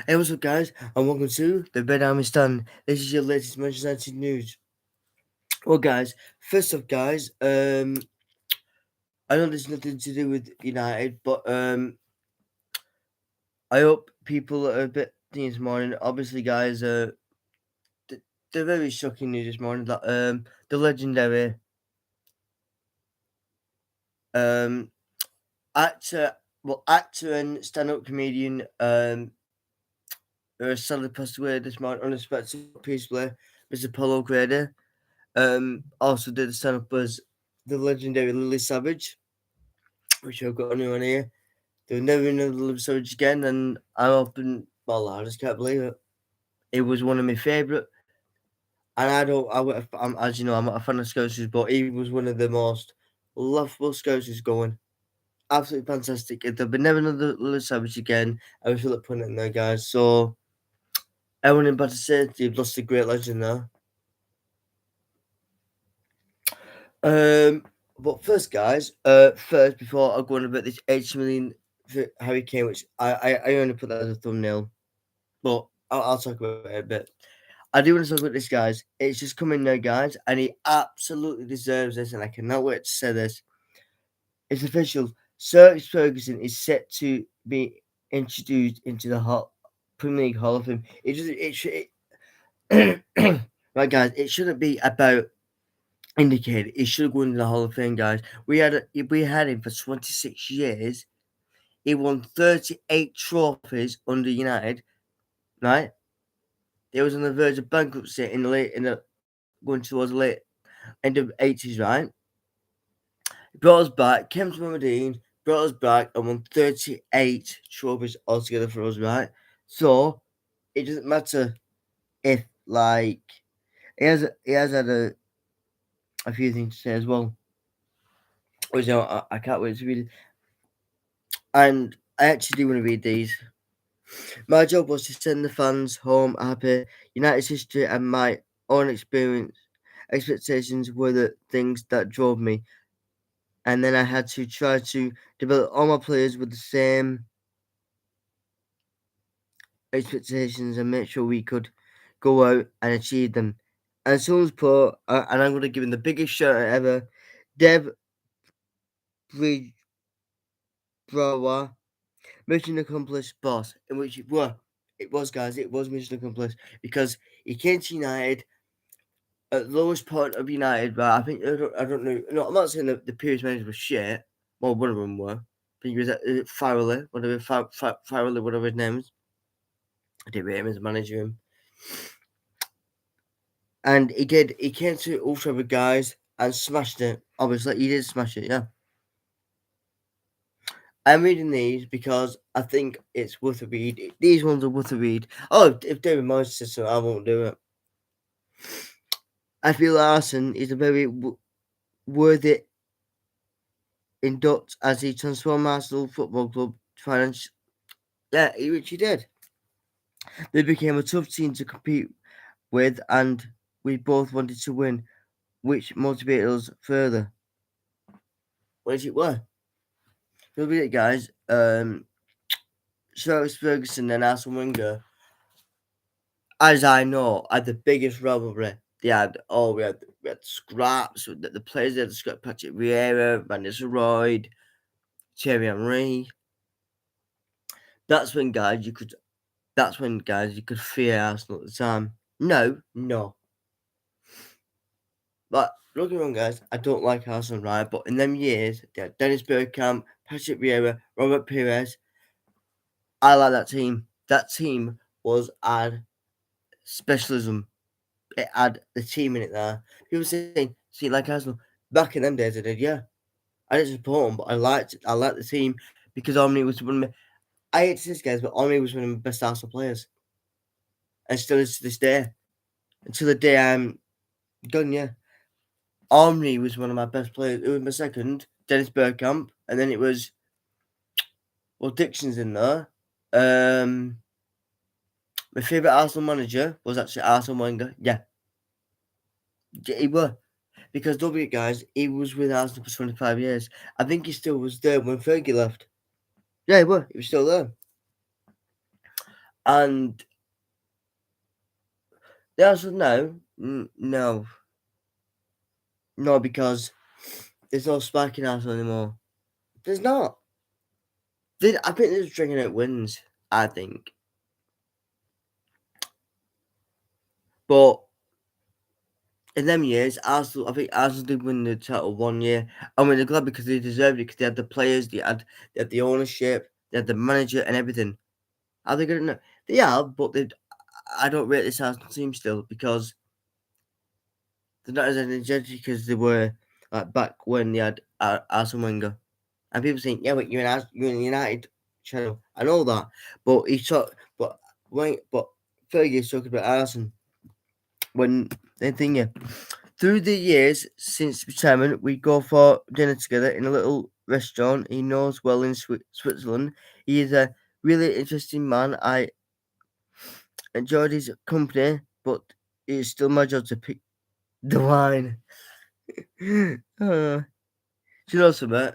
Hey, what's up, guys? And welcome to the Red Army Stand. This is your latest Manchester United news. Well, guys, first up, guys, I know there's nothing to do with United, but I hope people are a bit this morning. Obviously, guys, the very shocking news this morning that the legendary um actor, actor and stand-up comedian sadly passed away this morning unexpectedly, peacefully. Mr. Paulo Grady. Also did the stand up as the legendary Lily Savage, which I've got a new one here. There will never be another Lily Savage again, and I'm hoping. Well, I just can't believe it. It was one of my favourite, and I don't. As you know, I'm not a fan of Scousers, but he was one of the most lovable Scousers going. Absolutely fantastic. There'll be never another Lily Savage again. I feel like putting it in there, guys. So, everyone in Battersea, you've lost a great legend there. Um, but first, guys, first before I go on about this 80 million for Harry Kane, which I only put that as a thumbnail, but I'll talk about it a bit. I do want to talk about this, guys. It's just coming now, guys, and he absolutely deserves this, and I cannot wait to say this. It's official. Sir Alex Ferguson is set to be introduced into the Premier League Hall of Fame. Right, guys, it shouldn't be about indicated he should go into the Hall of Fame, guys. We had him for 26 years. He won 38 trophies under United, right? He was on the verge of bankruptcy going towards the late end of 80s, right? He brought us back, came to Madrid, brought us back and won 38 trophies altogether for us, right? So it doesn't matter if he has had a few things to say as well. Which I can't wait to read it. And I actually do want to read these. My job was to send the fans home happy. United's history and my own expectations were the things that drove me. And then I had to try to develop all my players with the same expectations and make sure we could go out and achieve them. And someone's put, and I'm going to give him the biggest shout out ever, Dev Bridgebrower, mission accomplished boss, in which it was, guys, it was mission accomplished because he came to United at the lowest point of United, but I think I don't know. No, I'm not saying that the previous managers were shit. Well, one of them were. I think it was Farrelly, Farrelly, whatever his name is. I didn't rate him as a manager. And he did. He came to Old Trafford, guys, and smashed it. Obviously, he did smash it. Yeah. I'm reading these because I think it's worth a read. These ones are worth a read. Oh, if David Moyes says so, I won't do it. I feel Arsene is a very worthy induct as he transformed Arsenal Football Club finance. Yeah, which he did. They became a tough team to compete with, and we both wanted to win, which motivated us further. Which it were. So be it, guys. Sir Alex Ferguson and Arsene Wenger, as I know, had the biggest rivalry. We had scraps. The players had scrap Patrick Vieira, Van Nistelrooy, Thierry Henry. That's when, guys, you could fear Arsenal at the time. No. But don't get me wrong, guys, I don't like Arsenal, right? But in them years, they had Dennis Bergkamp, Patrick Vieira, Robert Pires. I like that team. That team was had specialism. It had the team in it there. People saying, see, like Arsenal. Back in them days, I did, yeah. I didn't support them, but I liked the team because Omni was one of my. I hate to say this, guys, but Omni was one of my best Arsenal players. And still is to this day. Until the day I'm done, yeah. Omni was one of my best players. It was my second, Dennis Bergkamp, and then it was Dixon's in there. My favourite Arsenal manager was actually Arsene Wenger. Yeah, he was. Because don't forget, guys, he was with Arsenal for 25 years. I think he still was there when Fergie left. Yeah, he was. He was still there. And the answer is no. No. No, because there's no spark in Arsenal anymore. There's not. I think there's drinking it wins, I think. But in them years, Arsenal, I think Arsenal did win the title 1 year. I mean, they're glad because they deserved it because they had the players, they had the ownership, they had the manager and everything. Are they good enough? They are, but I don't rate this Arsenal team still because they're not as energetic as they were like back when they had Arsene Wenger. And people think, yeah, but you're in United channel. I know that, but but Fergie's talking about Arsene when they think yeah. Through the years since retirement, we go for dinner together in a little restaurant he knows well in Switzerland. He is a really interesting man. I enjoyed his company, but it's still my job to pick the wine. Do you know something?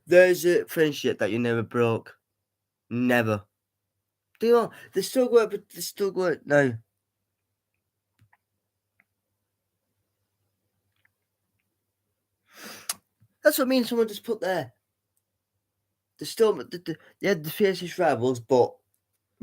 There's a friendship that you never broke. Never. Do you know? They still work, but they still work now. That's what I mean. Someone just put there. They're still they had the fiercest rivals, but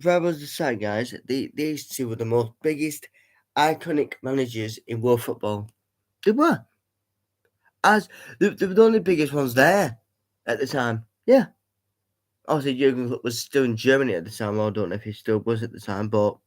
rivals aside, guys, these two were the most biggest, iconic managers in world football. They were. As they were the only biggest ones there at the time. Yeah. Obviously, Jurgen Klopp was still in Germany at the time. Well, I don't know if he still was at the time, but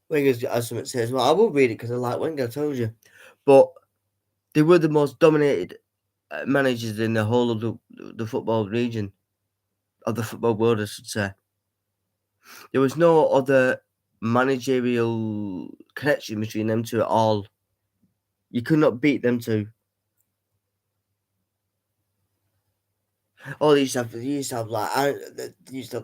Wenger's got something to say as well. I will read it because I like Wenger, I told you. But they were the most dominated managers in the whole of the football region, of the football world, I should say. There was no other managerial connection between them two at all. You could not beat them two. Oh, they used to have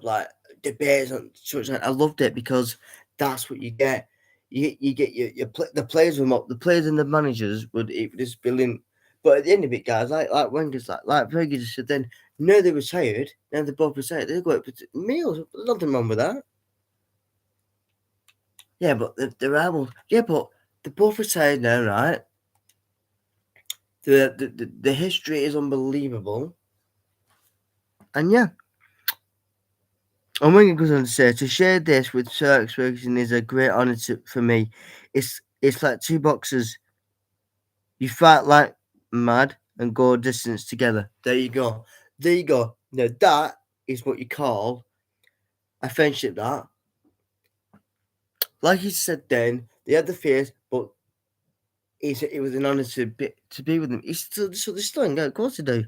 like debates on such. I loved it because that's what you get. You get the players were the players and the managers would just brilliant. But at the end of it, guys, like Wenger's like Fergie just said, then no, they retired. Now they're both retired. They go out for meals. There's nothing wrong with that. Yeah, but the rivals. Yeah, but they're both retired now, right? The history is unbelievable, and yeah. And Wenger goes on to say, to share this with Sir Alex Ferguson is a great honour for me. It's like two boxers. You fight like mad and go a distance together. There you go. There you go. Now that is what you call a friendship. That, like he said, then they had the fears, but it was an honour to be with them. He's still so they're still in. Of course they do.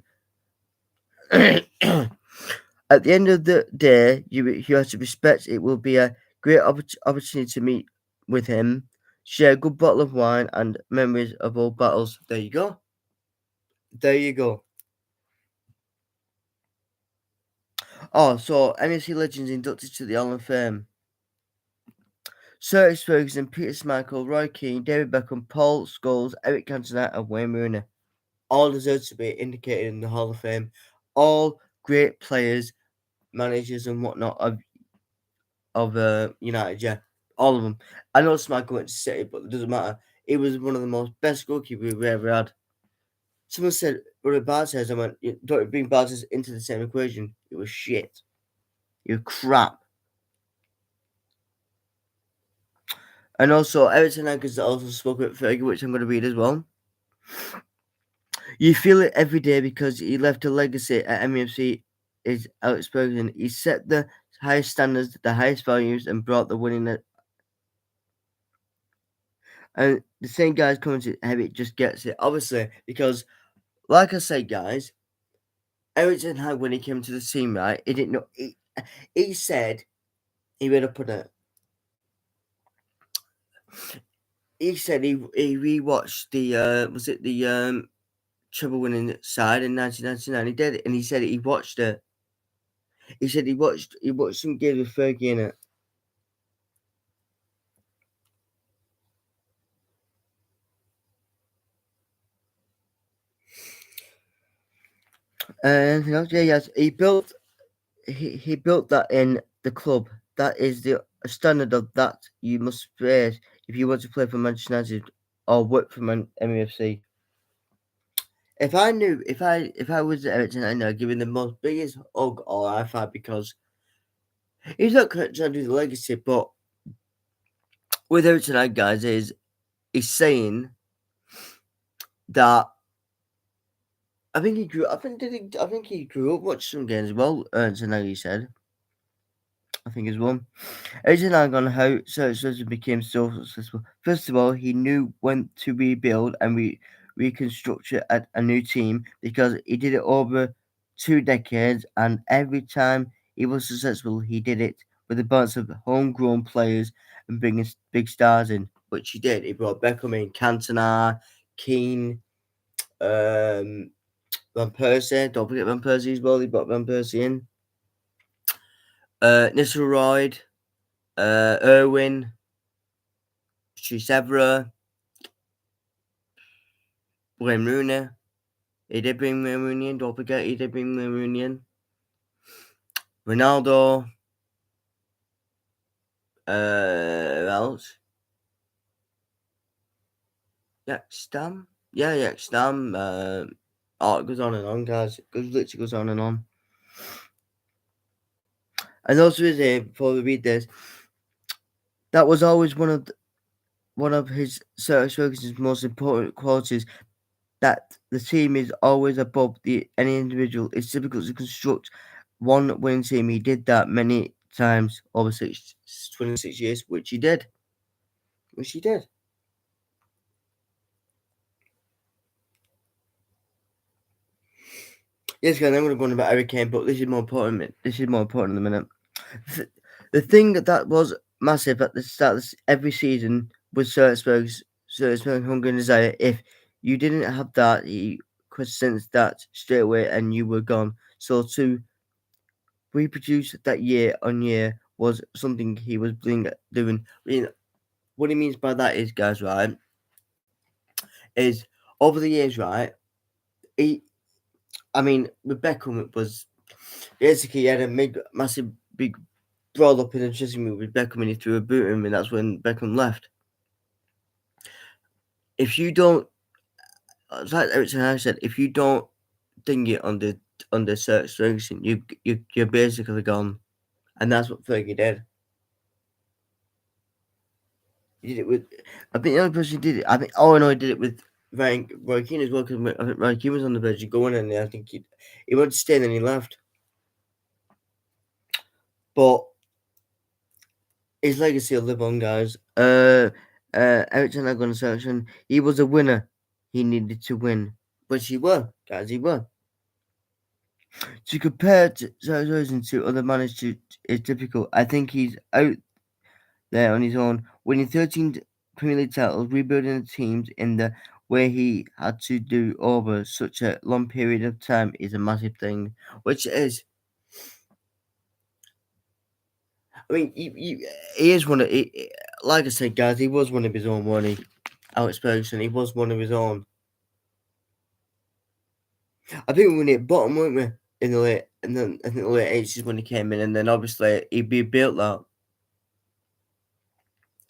At the end of the day, you have to respect it will be a great opportunity to meet with him, share a good bottle of wine and memories of old battles. There you go. There you go. Oh, so NXT legends inducted to the Hall of Fame. Sir Alex Ferguson, Peter Schmeichel, Roy Keane, David Beckham, Paul Scholes, Eric Cantona, and Wayne Rooney. All deserve to be indicated in the Hall of Fame. All great players, managers, and whatnot of United, yeah, all of them. I know Schmeichel went to City, but it doesn't matter. He was one of the most best goalkeepers we've ever had. Someone said, "What about Bartes?" I went, "Don't bring Bartes into the same equation. It was shit. You're crap." And also, Everton Anchors also spoke about Fergie, which I'm going to read as well. You feel it every day because he left a legacy at MFC. Is Alex Ferguson. He set the highest standards, the highest values, and brought the winning. And the same guys coming to Heavy just gets it, obviously, because, like I said, guys, Eric Ten Hag, when he came to the team, right, he didn't know. He said he would have put it. He said he rewatched the was it the treble winning side in 1999. He did it, and he said he watched it. He said he watched some games with Fergie in it. Anything else? Yeah, yes. He built that in the club. That is the standard of that you must raise if you want to play for Manchester United or work for MUFC. If I was at Everton, I know giving the most biggest hug or high five because he's not trying to do the legacy, but with Everton, guys, is saying that I think he grew. I think he grew up watching some games as well. Tonight he said. I think as well. Agent on how Search became so successful. First of all, he knew when to rebuild and reconstruct a new team because he did it over 2 decades, and every time he was successful, he did it with a bunch of homegrown players and bringing big stars in, which he did. He brought Beckham in, Cantona, Keane, Van Persie. Don't forget Van Persie as well. He brought Van Persie in. Nistelrooy, Irwin, Severa, Wayne Rooney. He did bring Wayne Rooney in. Don't forget, he did bring Wayne Rooney in. Ronaldo. Who else? Yeah, Stam. Yeah, Stam. It goes on and on, guys. It literally goes on and on. And also, before we read this, that was always one of his Sir Alex Ferguson's most important qualities. That the team is always above any individual. It's difficult to construct one winning team. He did that many times over 26 years, which he did. Yes, guys, I'm going to go on about Harry Kane, but this is more important. This is more important in a minute. The thing that was massive at the start of every season was Sir Alex hunger and desire. If you didn't have that, he could sense that straight away and you were gone. So to reproduce that year on year was something he was doing. What he means by that is, guys, right, is over the years, right, with Beckham, it was basically he had a massive, big brawl up in the dressing room with Beckham and he threw a boot at him, and that's when Beckham left. If you don't, like Ericsson Harris said, if you don't ding it on the search direction, you're basically gone, and that's what Fergie did. He did it with. I think the only person who did it. I think. Oh no, he did it with Roy Keane as well. Because I think Roy Keane was on the verge of going, and I think he wanted to stay, and then he left. But his legacy will live on, guys. Eric Ten Hag on the selection. He was a winner. He needed to win, which he won, guys. He won. To compare to other managers is difficult. I think he's out there on his own, winning 13 Premier League titles, rebuilding the teams in the way he had to do over such a long period of time is a massive thing, which is. I mean, he is one of, like I said, guys, he was one of his own, wasn't he? Alex Ferguson, he was one of his own. I think we were near bottom, weren't we? In the late, and then I think the late 80s when he came in, and then obviously he built that.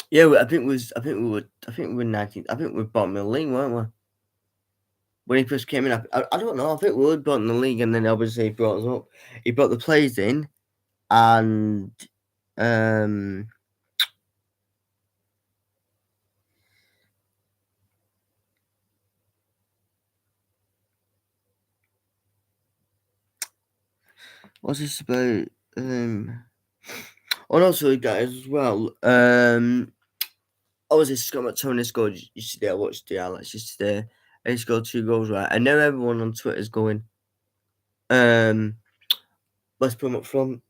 Yeah, I think we were 19th. I think we were bottom of the league, weren't we? When he first came in, I don't know. I think we were bottom of the league, and then obviously he brought us up. He brought the players in, and what's this about? And also, guys, as well. Obviously, Scott McTominay scored yesterday. I watched the highlights yesterday. And he scored 2 goals, right? I know everyone on Twitter is going, let's put him up front.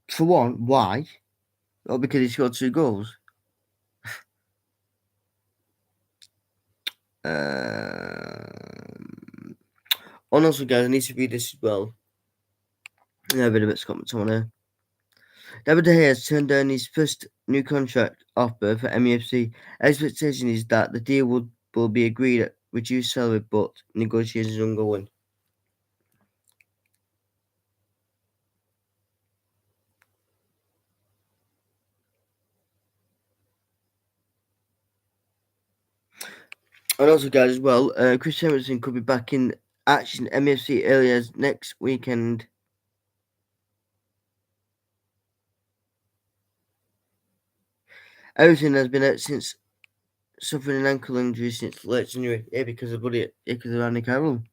For one, why? Well, because he scored 2 goals. Also, guys, I need to read this as well. Yeah, a bit about Scott McTominay. David De Gea has turned down his first new contract offer for MUFC. Expectation is that the deal will be agreed reduced salary, but negotiations ongoing. And also, guys, as well, Chris Emerson could be back in action MFC early as next weekend. Everything has been out since suffering an ankle injury since late January. Yeah, because of Andy Carroll.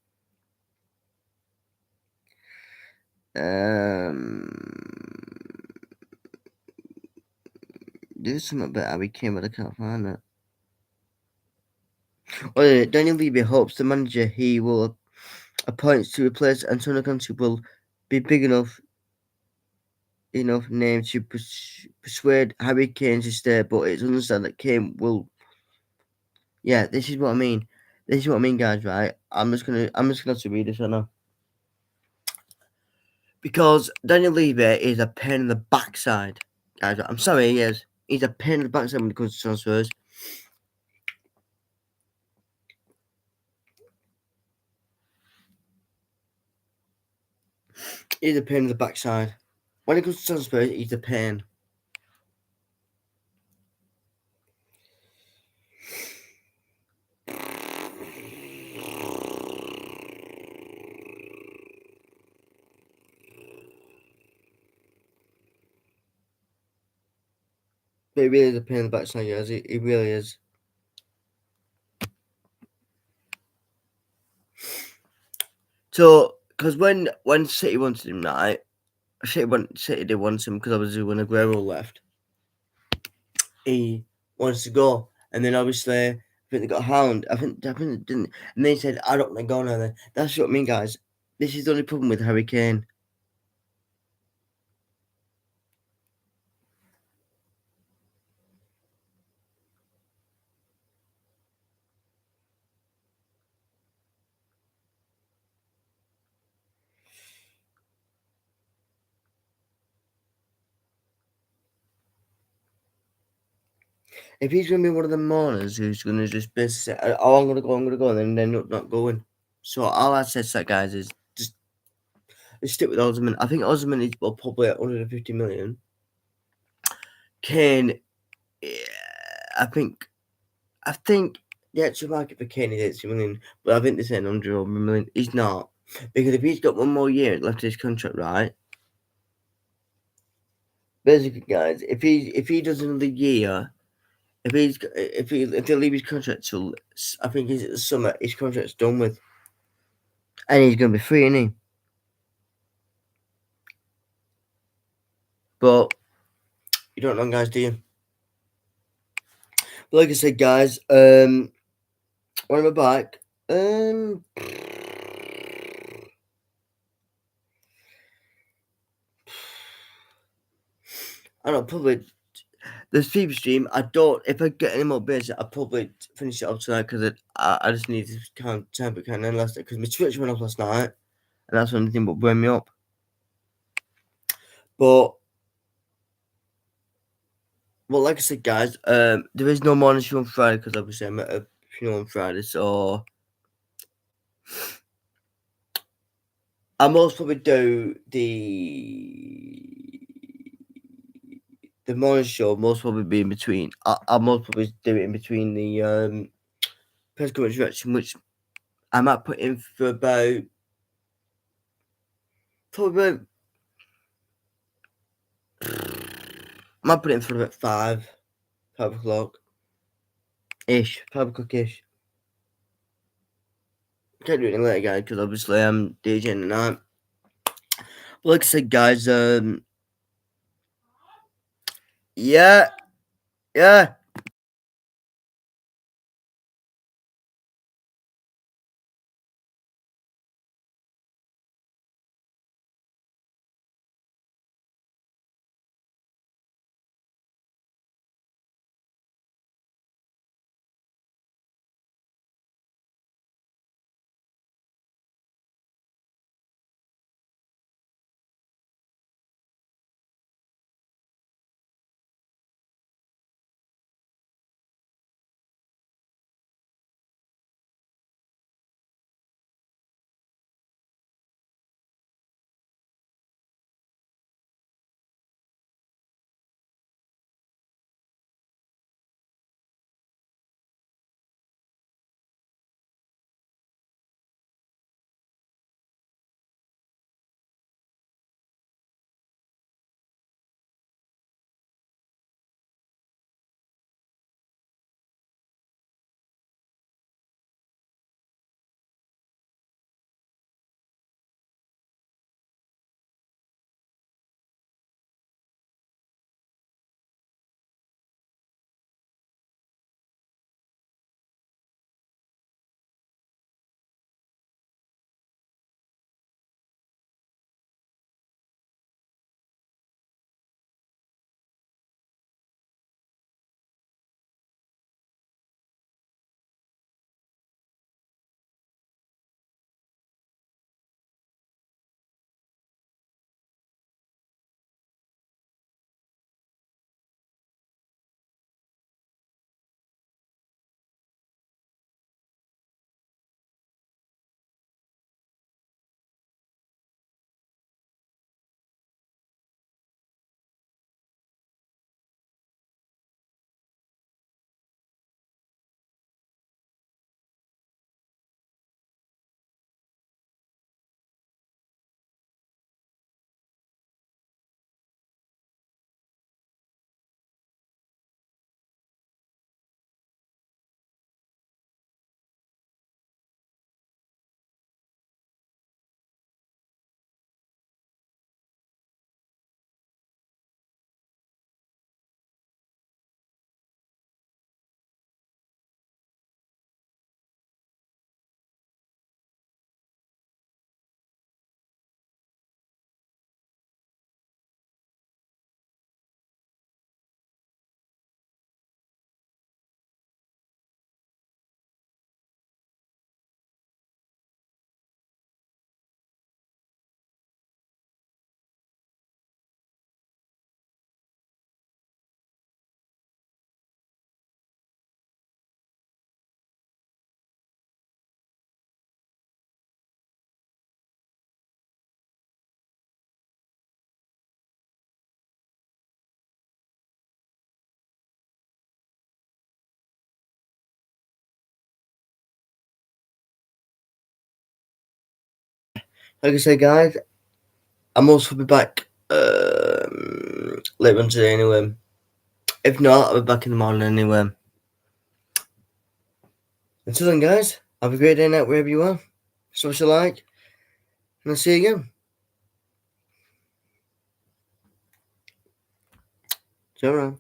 There's something about Harry Kane, but I can't find it. Oh, Daniel Levy hopes the manager he will appoint to replace Antonio Conte will be big enough name to persuade Harry Kane to stay, but it's understood that Kane will. Yeah, this is what I mean. This is what I mean, guys. Right? I'm just gonna have to read this right now because Daniel Levy is a pain in the backside, guys. I'm sorry, he is. He's a pain in the backside when it comes to transfers. He's a pain in the backside. When it comes to transfers, he's a pain. But he really is a pain in the backside, guys. He really is. So, because when City wanted him, right? City did want him because obviously when Aguero left, he wants to go, and then obviously I think they got a hound. I think they didn't, and they said I don't want to go now. Then that's what I mean, guys. This is the only problem with Harry Kane. If he's going to be one of the mourners who's going to just basically say, "Oh, I'm going to go," and then end up not going. So all I said to that, guys, is just stick with Osman. I think Osman is probably at 150 million. Kane, I think the actual market for Kane is 80 million, but I think they're saying 100 million. He's not. Because if he's got one more year left his contract, right? Basically, guys, if he does another year, if they leave his contract till I think he's at the summer, his contract's done with, and he's gonna be free, isn't he? But you don't know, guys, do you? But like I said, guys, when am I back? I don't know, probably the FIFA stream. I don't. If I get any more bits, I'll probably finish it up tonight because I just need to kind of temper kind of last because my Twitch went off last night, and that's one thing but burn me up. But well, like I said, guys, there is no morning show on Friday because obviously I'm at a funeral on Friday, so I most probably do the morning show. Most probably be in between. I'll most probably do it in between the press conference reaction, which I might put in for about probably about, I might put it in for about 5 o'clock ish, 5 o'clock ish. Can't do it any later, guys, because obviously I'm DJing tonight. But like I said, guys, yeah, yeah. like I said, guys, I'm also be back later on today anyway. If not, I'll be back in the morning anyway. Until then, guys, have a great day night wherever you are. Smash a like, and I'll see you again. Ciao.